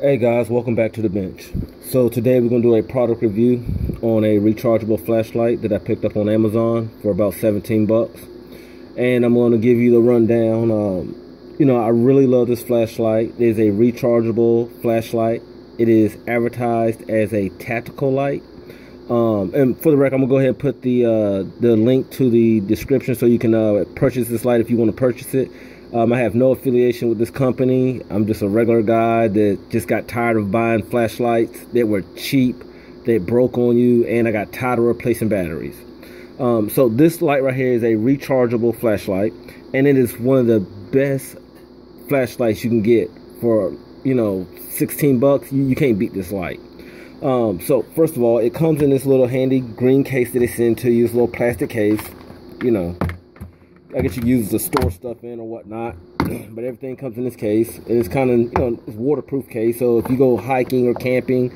Hey guys, welcome back to the bench. So today we're going to do a product review on a rechargeable flashlight that I picked up on Amazon for about 17 bucks. And I'm going to give you the rundown. I really love this flashlight. It is a rechargeable flashlight. It is advertised as a tactical light. And for the record, I'm going to go ahead and put the link to the description so you can purchase this light if you want to purchase it. I have no affiliation with this company. I'm just a regular guy that just got tired of buying flashlights that were cheap, that broke on you, and I got tired of replacing batteries. So this light right here is a rechargeable flashlight, and it is one of the best flashlights you can get for, 16 bucks. You can't beat this light. So first of all, it comes in this little handy green case that they send to you, this little plastic case, I guess you use to store stuff in or whatnot, but everything comes in this case. And it's kind of, it's waterproof case. So if you go hiking or camping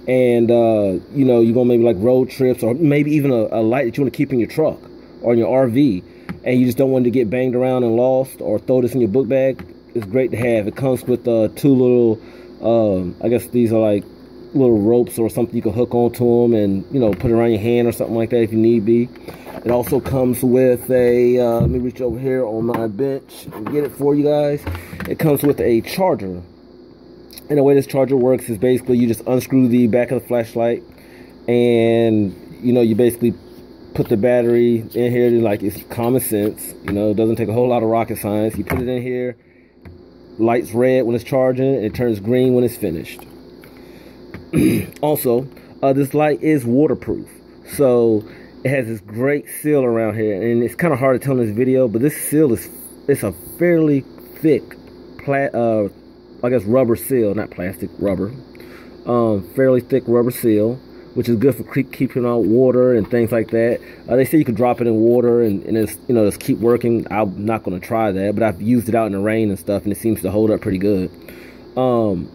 and, you go maybe like road trips or maybe even a light that you want to keep in your truck or in your RV and you just don't want to get banged around and lost or throw this in your book bag, it's great to have. It comes with two little, I guess these are like little ropes or something you can hook onto them and, put it around your hand or something like that if you need be. It also comes with a, let me reach over here on my bench and get it for you guys. It comes with a charger. And the way this charger works is basically you just unscrew the back of the flashlight and, you basically put the battery in here. Like, it's common sense. It doesn't take a whole lot of rocket science. You put it in here, light's red when it's charging, and it turns green when it's finished. Also, this light is waterproof. So it has this great seal around here, and it's kind of hard to tell in this video, but this seal it's a fairly thick, I guess rubber seal, not plastic, rubber. Fairly thick rubber seal, which is good for keeping out water and things like that. They say you can drop it in water and it's, just keep working. I'm not going to try that, but I've used it out in the rain and stuff, and it seems to hold up pretty good. One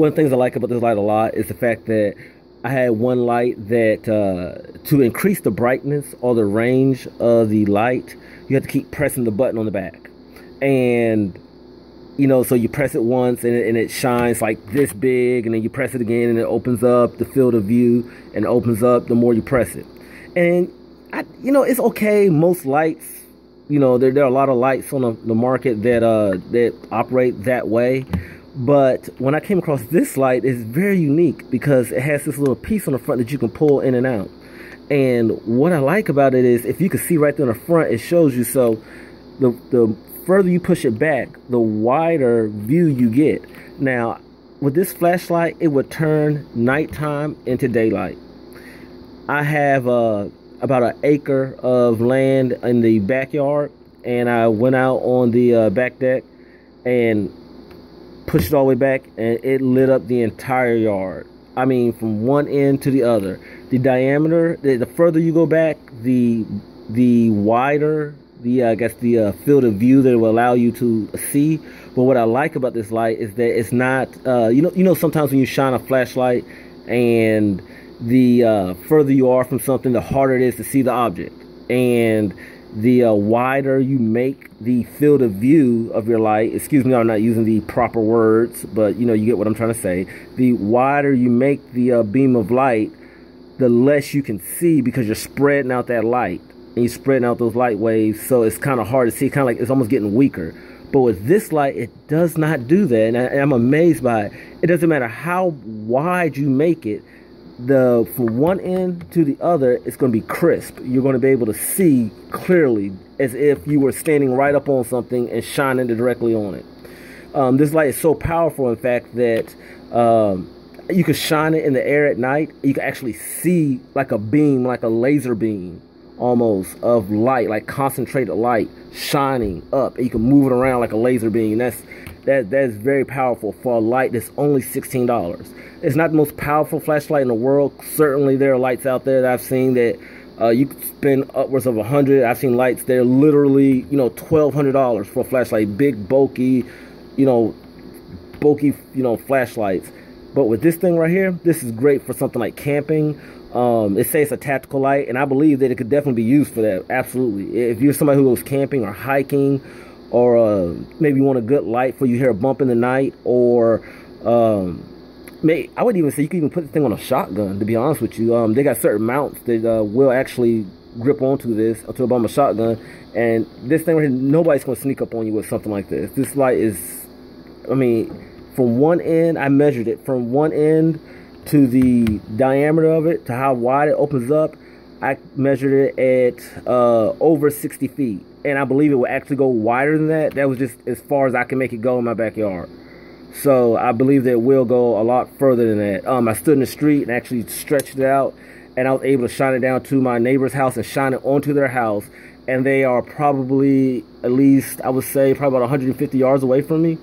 of the things I like about this light a lot is the fact that I had one light that to increase the brightness or the range of the light, you have to keep pressing the button on the back. And, so you press it once and it shines like this big, and then you press it again and it opens up the field of view and opens up the more you press it. And, it's okay. Most lights, there are a lot of lights on the market that operate that way. But when I came across this light, it's very unique because it has this little piece on the front that you can pull in and out. And what I like about it is, if you can see right there in the front, it shows you. So the further you push it back, the wider view you get. Now, with this flashlight, it would turn nighttime into daylight. I have about an acre of land in the backyard, and I went out on the back deck and pushed it all the way back, and it lit up the entire yard. I mean, from one end to the other. The diameter, the further you go back, the wider the field of view that it will allow you to see. But what I like about this light is that it's not, sometimes when you shine a flashlight and the further you are from something, the harder it is to see the object. And the wider you make the field of view of your light, excuse me, I'm not using the proper words, but you get what I'm trying to say. The wider you make the beam of light, the less you can see because you're spreading out that light and you're spreading out those light waves. So it's kind of hard to see, kind of like it's almost getting weaker. But with this light, it does not do that, and I'm amazed by it. It doesn't matter how wide you make it. From one end to the other, it's going to be crisp. You're going to be able to see clearly as if you were standing right up on something and shining it directly on it. This light is so powerful, in fact, that you can shine it in the air at night. You can actually see like a beam, like a laser beam almost of light, like concentrated light shining up. And you can move it around like a laser beam. That's very powerful for a light that's only $16. It's not the most powerful flashlight in the world. Certainly there are lights out there that I've seen that you could spend upwards of $100. I've seen lights that are literally, $1,200 for a flashlight. Big, bulky, flashlights. But with this thing right here, this is great for something like camping. It says it's a tactical light, and I believe that it could definitely be used for that. Absolutely. If you're somebody who goes camping or hiking or maybe you want a good light for you hear a bump in the night, or I would even say you can even put the thing on a shotgun, to be honest with you. They got certain mounts that will actually grip onto this, onto the bottom of a shotgun. And this thing right here, nobody's going to sneak up on you with something like this. This light is, I mean, from one end, I measured it, from one end to the diameter of it, to how wide it opens up, I measured it at over 60 feet. And I believe it will actually go wider than that. That was just as far as I can make it go in my backyard. So I believe that it will go a lot further than that. I stood in the street and actually stretched it out, and I was able to shine it down to my neighbor's house and shine it onto their house. And they are probably, at least, I would say, probably about 150 yards away from me.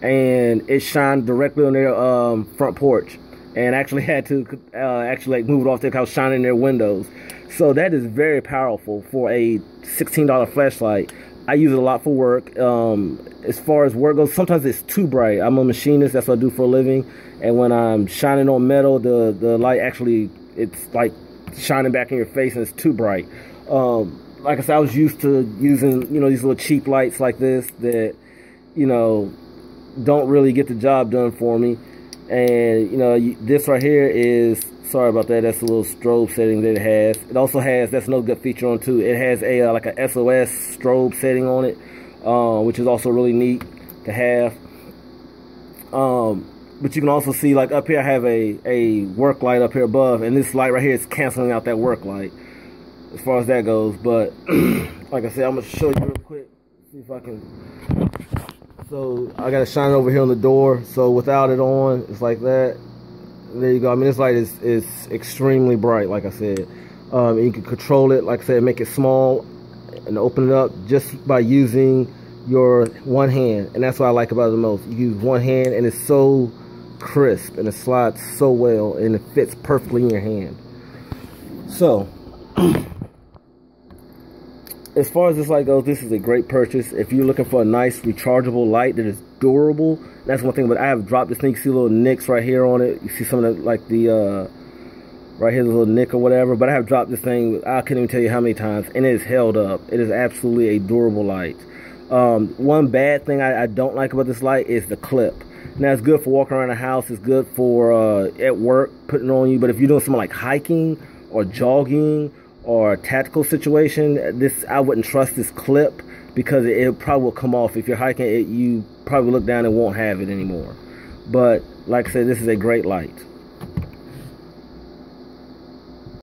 And it shined directly on their front porch. And actually had to actually like move it off there because I was shining their windows. So that is very powerful for a $16 flashlight. I use it a lot for work. As far as work goes, sometimes it's too bright. I'm a machinist, that's what I do for a living. And when I'm shining on metal, the light actually, it's like shining back in your face and it's too bright. Like I said, I was used to using, you know, these little cheap lights like this that, you know, don't really get the job done for me. And, you know, this right here is, sorry about that, that's a little strobe setting that it has. It also has, that's another good feature on it too, it has a like a SOS strobe setting on it, which is also really neat to have. But you can also see, like up here I have a work light up here above, and this light right here is canceling out that work light as far as that goes. But like I said, I'm gonna show you real quick, see if I can. So I gotta shine it over here on the door, so without it on, it's like that. There you go. I mean, this light is extremely bright, like I said. You can control it, like I said, make it small and open it up just by using your one hand. And that's what I like about it the most. You use one hand and it's so crisp and it slides so well and it fits perfectly in your hand. So as far as this light goes, this is a great purchase. If you're looking for a nice rechargeable light that is durable, that's one thing. But I have dropped this thing. You see little nicks right here on it. You see some of the, like the right here, the little nick or whatever. But I have dropped this thing, I can't even tell you how many times, and it is held up. It is absolutely a durable light. One bad thing I don't like about this light is the clip. Now, it's good for walking around the house. It's good for at work, putting it on you. But if you're doing something like hiking or jogging or a tactical situation, I wouldn't trust this clip, because it probably will come off. If you're hiking, you probably look down and won't have it anymore. But like I said, this is a great light.